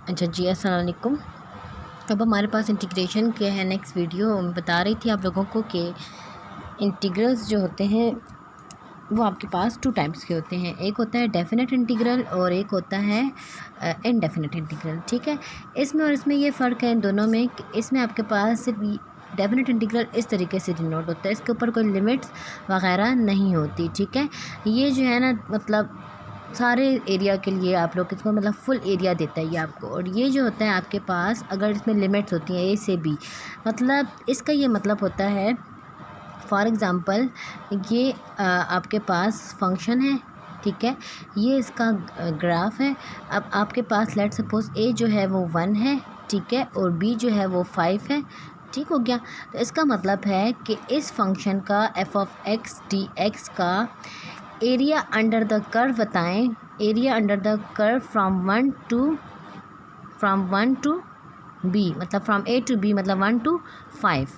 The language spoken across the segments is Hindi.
अच्छा जी, अस्सलाम वालेकुम। अब हमारे पास इंटीग्रेशन के है नेक्स्ट वीडियो। मैं बता रही थी आप लोगों को कि इंटीग्रल्स जो होते हैं वो आपके पास टू टाइप्स के होते हैं। एक होता है डेफिनेट इंटीग्रल और एक होता है इनडेफिनेट इंटीग्रल। ठीक है, इसमें और इसमें ये फ़र्क है इन दोनों में कि इसमें आपके पास सिर्फ डेफिनेट इंटीग्रल इस तरीके से डिनोट होता है, इसके ऊपर कोई लिमिट्स वगैरह नहीं होती। ठीक है, ये जो है ना मतलब सारे एरिया के लिए आप लोग इसको मतलब फुल एरिया देता है ये आपको। और ये जो होता है आपके पास अगर इसमें लिमिट्स होती हैं ए से बी, मतलब इसका ये मतलब होता है फॉर एग्ज़ाम्पल ये आपके पास फंक्शन है। ठीक है, ये इसका ग्राफ है। अब आपके पास लेट सपोज़ ए जो है वो 1 है, ठीक है, और बी जो है वो 5 है। ठीक हो गया, तो इसका मतलब है कि इस फंक्शन का F of X D X का एरिया अंडर द कर्व बताएं। Area under the curve from one to B, मतलब फ्रॉम ए टू बी, मतलब 1 to 5।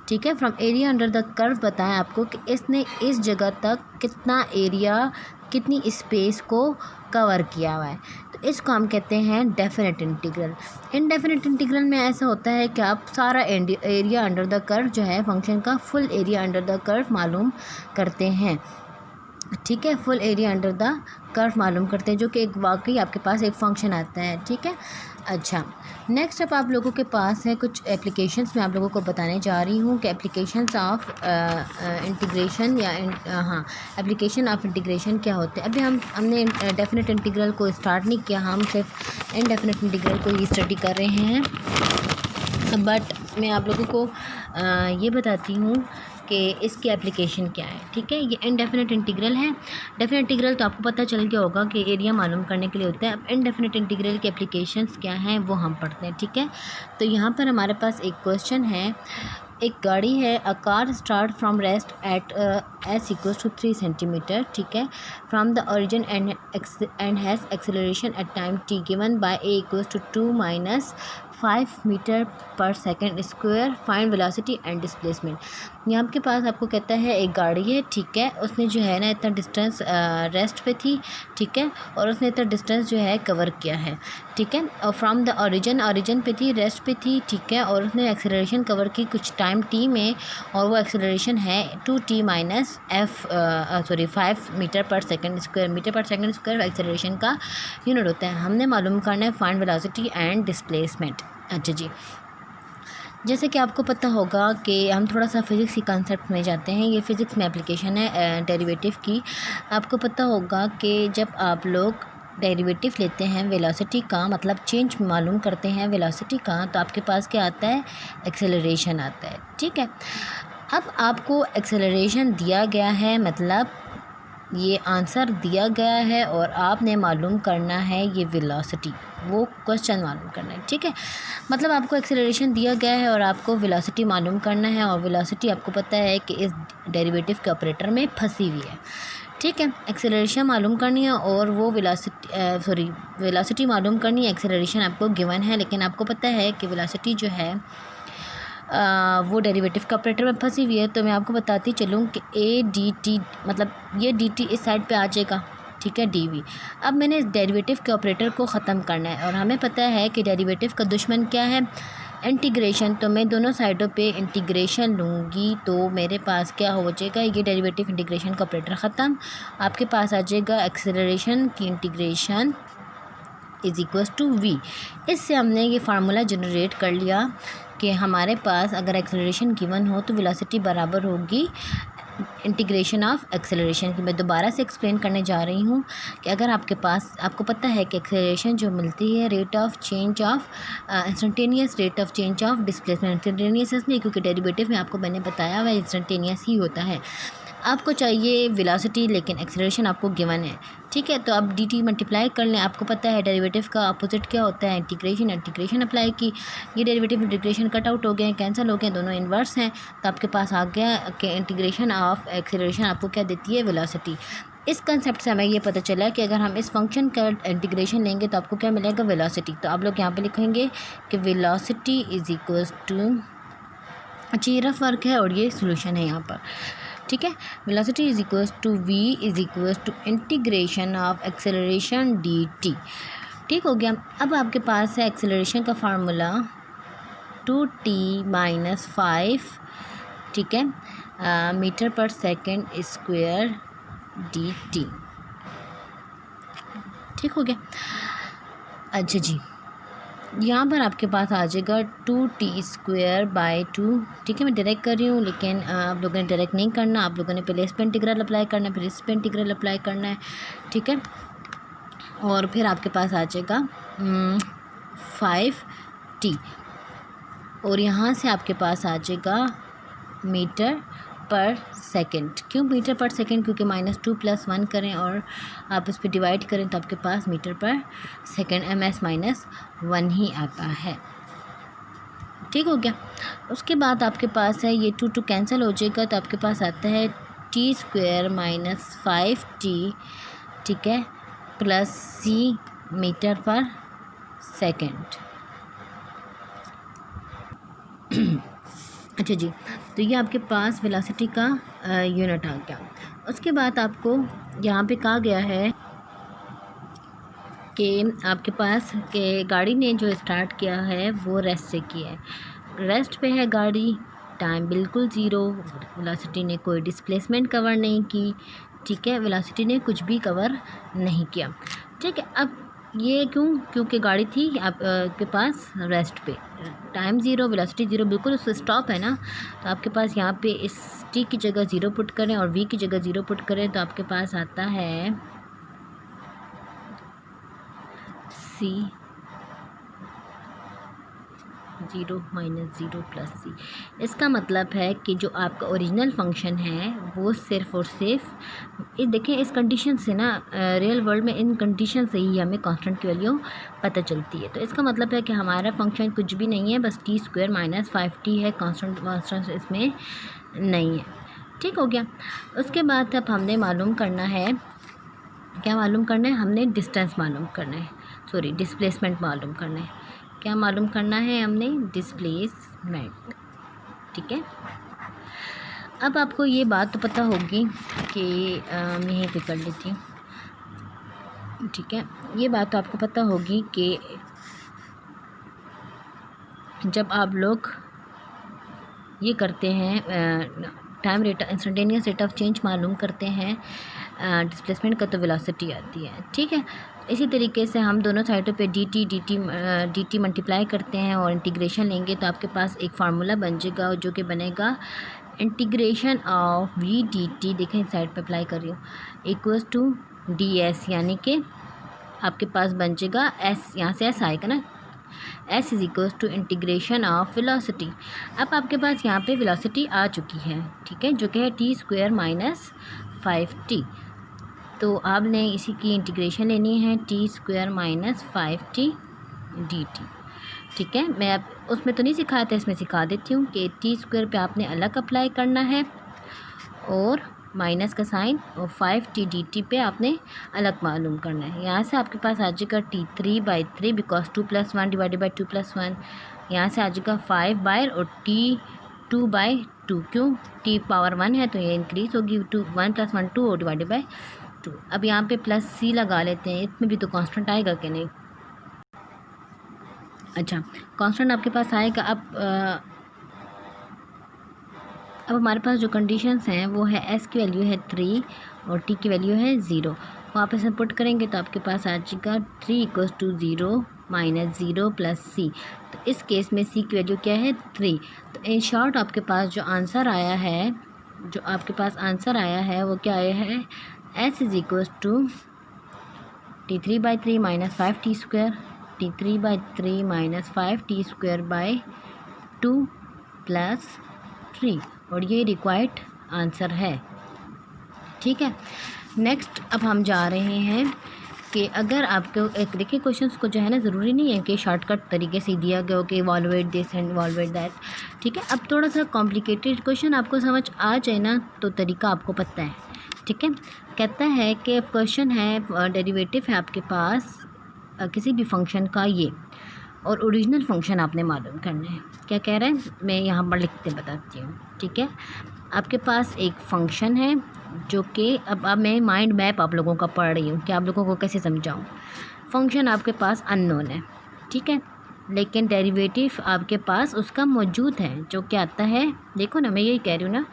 ठीक है, from area under the curve बताएं आपको कि इसने इस जगह तक कितना एरिया, कितनी स्पेस को कवर किया हुआ है। तो इसको हम कहते हैं डेफिनेट इंटीग्रल। इनडेफिनेट इंटीग्रल में ऐसा होता है कि आप सारा एरिया अंडर द कर्व जो है फंक्शन का full area under the curve मालूम करते हैं। ठीक है, full area under the curve मालूम करते हैं, जो कि एक वाकई आपके पास एक फंक्शन आता है। ठीक है, अच्छा नेक्स्ट अब आप लोगों के पास है कुछ एप्लीकेशंस। मैं आप लोगों को बताने जा रही हूँ कि एप्लीकेशंस ऑफ इंटीग्रेशन या हाँ एप्लीकेशन ऑफ इंटीग्रेशन क्या होते हैं। अभी हमने डेफिनेट इंटीग्रल को स्टार्ट नहीं किया, हम सिर्फ इनडेफिनेट इंटीग्रल को ही स्टडी कर रहे हैं। बट मैं आप लोगों को ये बताती हूँ कि इसकी एप्लीकेशन क्या है। ठीक है, ये इनडेफिनेट इंटीग्रल है। डेफिनेट इंटीग्रल तो आपको पता चल गया होगा कि एरिया मालूम करने के लिए होता है। अब इनडेफिनेट इंटीग्रल के एप्लीकेशंस क्या हैं वो हम पढ़ते हैं। ठीक है, तो यहाँ पर हमारे पास एक क्वेश्चन है। एक गाड़ी है, a car start from rest at s equals to 3 centimetre. ठीक है, from the origin and has acceleration at time t given by a equals to 2 minus 5 metre per second square, find velocity and displacement. यहाँ के पास आपको कहता है एक गाड़ी है। ठीक है, उसने जो है ना इतना डिस्टेंस रेस्ट पे थी। ठीक है, और उसने इतना डिस्टेंस जो है कवर किया है। ठीक है, और फ्रॉम द ओरिजिन पे थी, रेस्ट पे थी। ठीक है, और उसने एक्सेलरेशन कवर की कुछ टाइम टी में, और वो एक्सेलरेशन है 2t minus 5 metre per second square. Metre per second square acceleration का यूनिट होता है। हमने मालूम करना है फाइंड वेलोसिटी एंड डिस्प्लेसमेंट। अच्छा जी, जैसे कि आपको पता होगा कि हम थोड़ा सा फ़िज़िक्स की कंसेप्ट में जाते हैं। ये फ़िज़िक्स में एप्लीकेशन है डेरिवेटिव की। आपको पता होगा कि जब आप लोग डेरिवेटिव लेते हैं वेलोसिटी का, मतलब चेंज मालूम करते हैं वेलोसिटी का, तो आपके पास क्या आता है, एक्सेलरेशन आता है। ठीक है, अब आपको एक्सेलरेशन दिया गया है, मतलब ये आंसर दिया गया है और आपने मालूम करना है ये वेलोसिटी, वो क्वेश्चन मालूम करना है। ठीक है, मतलब आपको एक्सेलरेशन दिया गया है और आपको वेलोसिटी मालूम करना है, और वेलोसिटी आपको पता है कि इस डेरिवेटिव के ऑपरेटर में फंसी हुई है। ठीक है, एक्सेलरेशन मालूम करनी है और वो वेलोसिटी मालूम करनी है। एक्सेलरेशन आपको गिवन है, लेकिन आपको पता है कि वेलोसिटी जो है वो डेरिवेटिव का ऑपरेटर में फंसी हुई है। तो मैं आपको बताती चलूँ कि ए डी टी, मतलब ये डी टी इस साइड पे आ जाएगा। ठीक है, डी वी। अब मैंने इस डेरिवेटिव के ऑपरेटर को ख़त्म करना है, और हमें पता है कि डेरिवेटिव का दुश्मन क्या है, इंटीग्रेशन। तो मैं दोनों साइडों पे इंटीग्रेशन लूँगी, तो मेरे पास क्या हो जाएगा, ये डेरिवेटिव इंटीग्रेशन का ऑपरेटर ख़त्म। आपके पास आ जाएगा एक्सेलरेशन की integration is equals to V. इससे हमने ये फार्मूला जनरेट कर लिया कि हमारे पास अगर एक्सेलरेशन गिवन हो तो वेलोसिटी बराबर होगी इंटीग्रेशन ऑफ एक्सेलरेशन की। मैं दोबारा से एक्सप्लेन करने जा रही हूँ कि अगर आपके पास, आपको पता है कि एक्सेलरेशन जो मिलती है rate of change of instantaneous rate of change of displacement. Instantaneous इसलिए क्योंकि डेरिवेटिव में आपको मैंने बताया हुआ इंस्टेंटेनियस ही होता है। आपको चाहिए वेलोसिटी, लेकिन एक्सेलरेशन आपको गिवन है। ठीक है, तो आप डी टी मल्टीप्लाई कर लें। आपको पता है डेरिवेटिव का अपोजिट क्या होता है, इंटीग्रेशन। इंटीग्रेशन अप्लाई की, ये डेरिवेटिव इंटीग्रेशन कट आउट हो गए, कैंसिल हो गए, दोनों इन्वर्स हैं। तो आपके पास आ गया कि इंटीग्रेशन ऑफ एक्सेलरेशन आपको क्या देती है, वेलोसिटी। इस कंसेप्ट से हमें ये पता चला कि अगर हम इस फंक्शन का इंटीग्रेशन लेंगे तो आपको क्या मिलेगा, वेलोसिटी। तो आप लोग यहाँ पे लिखेंगे कि वेलोसिटी इज़ इक्वल्स टू, अच्छा ये रफ वर्क है और ये सोल्यूशन है यहाँ पर। ठीक है, velocity is equals to V is equals to integration of acceleration D T. ठीक हो गया। अब आपके पास है एक्सेलरेशन का फार्मूला 2t-5, ठीक है, metre per second square dt। ठीक हो गया। अच्छा जी, यहाँ पर आपके पास आ जाएगा 2t²/2। ठीक है, मैं डायरेक्ट कर रही हूँ, लेकिन आप लोगों ने डायरेक्ट नहीं करना, आप लोगों ने पहले इस पे इंटीग्रल अप्लाई करना है, फिर इस पे इंटीग्रल अप्लाई करना है। ठीक है, और फिर आपके पास आ जाएगा 5t, और यहाँ से आपके पास आ जाएगा मीटर पर सेकंड। क्यों मीटर पर सेकंड? क्योंकि -2 + 1 करें और आप इस पर डिवाइड करें तो आपके पास मीटर पर सेकंड ms-1 ही आता है। ठीक हो गया। उसके बाद आपके पास है ये 2 कैंसिल हो जाएगा, तो आपके पास आता है t² - 5t, ठीक है, प्लस c मीटर पर सेकंड। अच्छा जी, तो ये आपके पास वेलोसिटी का यूनिट आ गया। उसके बाद आपको यहाँ पे कहा गया है कि आपके पास के गाड़ी ने जो स्टार्ट किया है वो रेस्ट से किया है, रेस्ट पे है गाड़ी, टाइम बिल्कुल ज़ीरो, वेलोसिटी ने कोई डिस्प्लेसमेंट कवर नहीं की। ठीक है, वेलोसिटी ने कुछ भी कवर नहीं किया। ठीक है, अब ये क्यों? क्योंकि गाड़ी थी आपके पास रेस्ट पे, टाइम ज़ीरो, वेलोसिटी ज़ीरो, बिल्कुल उस स्टॉप है ना। तो आपके पास यहाँ पे इस t की जगह 0 पुट करें और v की जगह 0 पुट करें, तो आपके पास आता है c 0 - 0 + c। इसका मतलब है कि जो आपका ओरिजिनल फंक्शन है वो सिर्फ़ और सिर्फ देखें इस कंडीशन से ना, रियल वर्ल्ड में इन कंडीशन से ही हमें कांस्टेंट की वैल्यू पता चलती है। तो इसका मतलब है कि हमारा फंक्शन कुछ भी नहीं है, बस t² - 5t है, कांस्टेंट इसमें नहीं है। ठीक हो गया। उसके बाद अब हमने मालूम करना है, क्या मालूम करना है? हमने डिस्टेंस मालूम करना है, सॉरी डिस्प्लेसमेंट मालूम करना है। क्या मालूम करना है हमने? डिस्प्लेसमेंट। ठीक है, अब आपको ये बात तो पता होगी कि मैं यहीं पे कर लेती हूँ। ठीक है, ये बात तो आपको पता होगी कि जब आप लोग ये करते हैं time rate, instantaneous rate of change मालूम करते हैं डिस्प्लेसमेंट का, तो वेलोसिटी आती है। ठीक है, इसी तरीके से हम दोनों साइडों पे dt मल्टीप्लाई करते हैं और इंटीग्रेशन लेंगे, तो आपके पास एक फार्मूला बन जाएगा जो कि बनेगा इंटीग्रेशन ऑफ v dt। देखें इस साइड पे अप्लाई कर रही हूँ, इक्वल्स टू ds, यानी कि आपके पास बन जाएगा s, यहाँ से s आएगा ना, s is equals to integration of velocity. अब आपके पास यहाँ पे वेलोसिटी आ चुकी है, ठीक है, जो कि है t² - 5t। तो आपने इसी की इंटीग्रेशन लेनी है, t² - 5t dt। ठीक है, मैं अब उसमें तो नहीं सिखाया था, इसमें सिखा देती हूँ कि t² पे आपने अलग अप्लाई करना है और माइनस का साइन, और 5t dt पे आपने अलग मालूम करना है। यहाँ से आपके पास आ जाएगा t3/3, बिकॉज 2 + 1 / 2 + 1। यहाँ से आ जाएगा 5/, और t2/2, क्यों? t पावर 1 है तो ये इंक्रीज़ होगी, 1 + 1 2 और डिवाइडेड बाई 2। अब यहाँ पे प्लस c लगा लेते हैं, इसमें भी तो कांस्टेंट आएगा कि नहीं? अच्छा, कांस्टेंट आपके पास आएगा। अब हमारे पास जो कंडीशंस हैं वो है s की वैल्यू है 3 और t की वैल्यू है 0। वापस में पुट करेंगे तो आपके पास आ जाएगा 3 = 0 - 0 + c। तो इस केस में c की वैल्यू क्या है? 3। तो इन शॉर्ट आपके पास जो आंसर आया है, वो क्या आया है? s is equals to t3/3 - 5t², t3/3 - 5t²/2 + 3, और ये रिक्वायर्ड आंसर है। ठीक है, नेक्स्ट अब हम जा रहे हैं कि अगर आपको एक देखिए क्वेश्चंस को जो है ना, ज़रूरी नहीं है कि शॉर्टकट तरीके से दिया गया हो कि इवॉल्यूएट दिस एंड इवॉल्यूएट दैट। ठीक है, अब थोड़ा सा कॉम्प्लिकेटेड क्वेश्चन आपको समझ आ जाए ना, तो तरीका आपको पता है। ठीक है, कहता है कि क्वेश्चन है, डेरिवेटिव है आपके पास किसी भी फंक्शन का ये, और ओरिजिनल फंक्शन आपने मालूम करना है। क्या कह रहे हैं, मैं यहाँ पर लिखते बताती हूँ। ठीक है, आपके पास एक फंक्शन है जो कि अब मैं माइंड मैप आप लोगों का पढ़ रही हूँ कि आप लोगों को कैसे समझाऊँ। फंक्शन आपके पास अननोन है, ठीक है, लेकिन डेरिवेटिव आपके पास उसका मौजूद है। जो क्या आता है, देखो ना, मैं यही कह रही हूँ ना,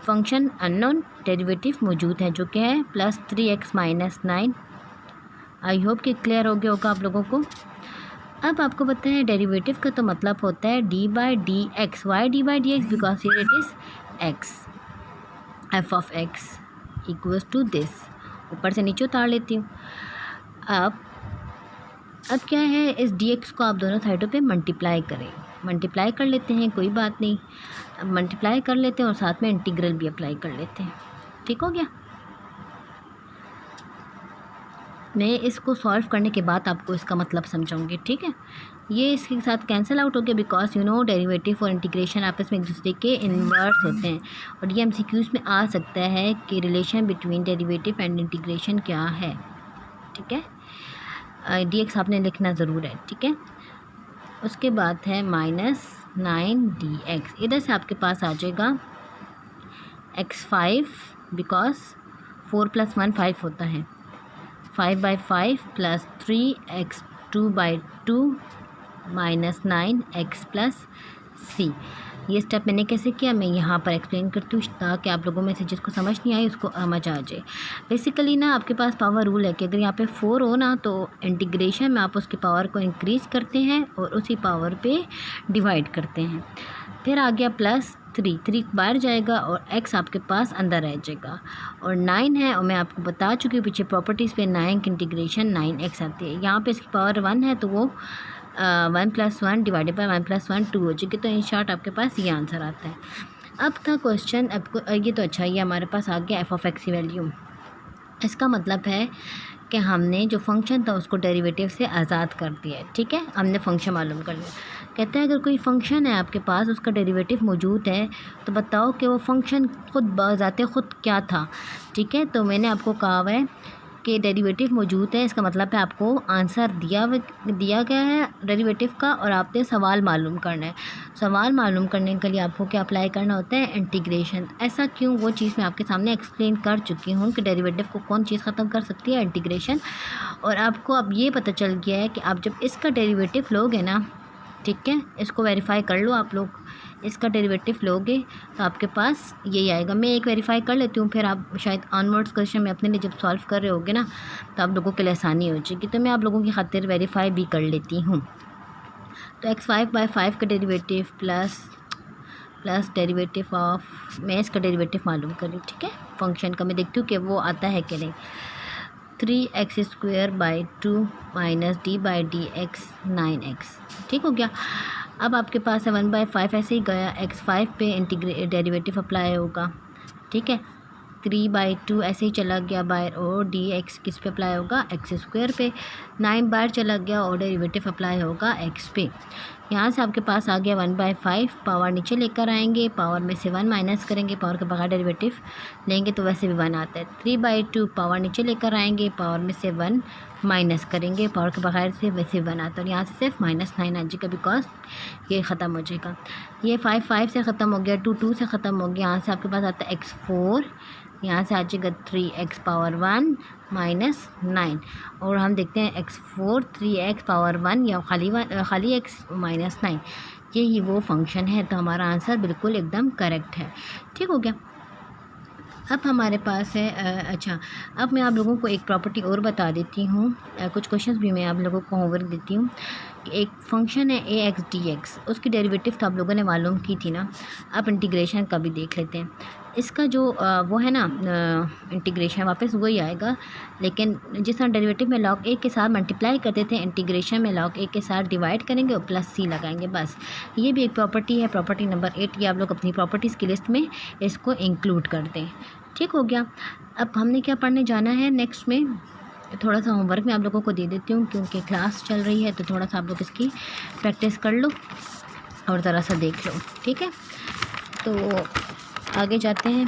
फंक्शन अननोन, डेरिवेटिव मौजूद है, जो क्या है plus 3x minus 9। I hope कि क्लियर हो गया होगा आप लोगों को। अब आपको पता है डेरिवेटिव का तो मतलब होता है D by D X. Y D by D X? Because here it is X, F of X equals to this. ऊपर से नीचे उतार लेती हूँ। अब क्या है, इस डी एक्स को आप दोनों साइडों पे मल्टीप्लाई करें। मल्टीप्लाई कर लेते हैं, कोई बात नहीं, अब मल्टीप्लाई कर लेते हैं और साथ में इंटीग्रल भी अप्लाई कर लेते हैं। ठीक हो गया। मैं इसको सॉल्व करने के बाद आपको इसका मतलब समझाऊंगी, ठीक है। ये इसके साथ कैंसिल आउट हो गया, बिकॉज यू नो डेरिवेटिव और इंटीग्रेशन आपस में एक दूसरे के इन्वर्स होते हैं। और ये एमसीक्यूज़ में आ सकता है कि relation between derivative and integration क्या है, ठीक है। डी एक्स आपने लिखना ज़रूर है, ठीक है। उसके बाद है माइनस 9dx। इधर से आपके पास आ जाएगा x5, बिकॉज 4 + 1 5 होता है। 5/5 plus 3x2/2 minus 9x plus c। ये स्टेप मैंने कैसे किया, मैं यहाँ पर एक्सप्लेन करती हूँ ताकि आप लोगों में से जिसको समझ नहीं आई उसको समझ आ जाए। बेसिकली ना आपके पास पावर रूल है कि अगर यहाँ पे 4 हो ना तो इंटीग्रेशन में आप उसकी पावर को इंक्रीज़ करते हैं और उसी पावर पे डिवाइड करते हैं। फिर आ गया प्लस 3 बाहर जाएगा और x आपके पास अंदर रह जाएगा। और 9 है, और मैं आपको बता चुकी हूँ पीछे प्रॉपर्टीज़ पे 9 की इंटीग्रेशन 9x आती है। यहाँ पे इसकी पावर 1 है तो वो 1 + 1 डिवाइडेड बाई 1 + 1 2 हो जाएगी। तो इन शॉर्ट आपके पास ये आंसर आता है। अब था क्वेश्चन, अब ये तो अच्छा, ये हमारे पास आ गया f(x) की वैल्यू। इसका मतलब है कि हमने जो फंक्शन था उसको डेरिवेटिव से आज़ाद कर दिया है, ठीक है। हमने फंक्शन मालूम कर लिया। कहते हैं अगर कोई फंक्शन है आपके पास, उसका डेरिवेटिव मौजूद है, तो बताओ कि वो फंक्शन खुद बजाते खुद क्या था, ठीक है। तो मैंने आपको कहा हुआ है कि डेरिवेटिव मौजूद है, इसका मतलब है आपको आंसर दिया गया है डेरिवेटिव का और आपने सवाल मालूम करना है। सवाल मालूम करने के लिए आपको क्या अप्लाई करना होता है, इंटीग्रेशन। ऐसा क्यों, वो चीज़ मैं आपके सामने एक्सप्लेन कर चुकी हूँ कि डेरिवेटिव को कौन चीज़ ख़त्म कर सकती है, इंटीग्रेशन। और आपको अब ये पता चल गया है कि आप जब इसका डेरिवेटिव लोगे ना, ठीक है, इसको वेरीफाई कर लो आप लोग, इसका डेरिवेटिव लोगे तो आपके पास यही आएगा। मैं एक वेरीफाई कर लेती हूँ, फिर आप शायद ऑनवर्ड्स क्वेश्चन में अपने लिए जब सॉल्व कर रहे होगे ना तो आप लोगों के लिए आसानी हो जाएगी। तो मैं आप लोगों की खातिर वेरीफाई भी कर लेती हूँ। तो x5/5 का डेरिवेटिव प्लस डेरिवेटिव ऑफ, मैं इसका डेरिवेटिव मालूम कर रही हूँ, ठीक है, फंक्शन का। मैं देखती हूँ कि वो आता है कि नहीं। 3x² माइनस d/dx 9x, ठीक हो गया। अब आपके पास है 1/5, ऐसे ही गया, x5 पे डेरिवेटिव अप्लाई होगा, ठीक है। 3/2 ऐसे ही चला गया बाहर, और dx किस पे अप्लाई होगा, x² पे। 9 बाहर चला गया और डेरिवेटिव अप्लाई होगा x पे। यहाँ से आपके पास आ गया 1/5, पावर नीचे लेकर आएंगे, पावर में से 1 माइनस करेंगे, पावर के बगैर डेरिवेटिव लेंगे तो वैसे भी 1 आता है। 3/2 पावर नीचे लेकर आएंगे, पावर में से 1 माइनस करेंगे, पावर के बगैर से वैसे 1 आता है। और यहाँ से सिर्फ -9 आ जाएगा, बिकॉज ये ख़त्म हो जाएगा। ये 5 से ख़त्म हो गया, 2 से ख़त्म हो गया। यहाँ से आपके पास आता है x4, यहाँ से आ जाएगा 3x पावर 1 माइनस 9। और हम देखते हैं x4 3x पावर 1 या खाली x माइनस 9, यही वो फंक्शन है। तो हमारा आंसर बिल्कुल एकदम करेक्ट है, ठीक हो गया। अब हमारे पास है अच्छा, अब मैं आप लोगों को एक प्रॉपर्टी और बता देती हूँ, कुछ क्वेश्चंस भी मैं आप लोगों को होमवर्क देती हूँ। एक फंक्शन है ax dx, उसकी डेरिवेटिव तो आप लोगों ने मालूम की थी ना। अब इंटीग्रेशन का भी देख लेते हैं। इसका जो वो है ना इंटीग्रेशन वापस वही आएगा, लेकिन जिस तरह डेरिवेटिव में log a के साथ मल्टीप्लाई करते थे, इंटीग्रेशन में log a के साथ डिवाइड करेंगे और प्लस c लगाएंगे, बस। ये भी एक प्रॉपर्टी है, प्रॉपर्टी नंबर 8। ये आप लोग अपनी प्रॉपर्टीज़ की लिस्ट में इसको इंक्लूड कर दें, ठीक हो गया। अब हमने क्या पढ़ने जाना है नेक्स्ट में, थोड़ा सा होमवर्क मैं आप लोगों को दे देती हूँ क्योंकि क्लास चल रही है, तो थोड़ा सा आप लोग इसकी प्रैक्टिस कर लो और ज़रा सा देख लो, ठीक है। तो आगे जाते हैं।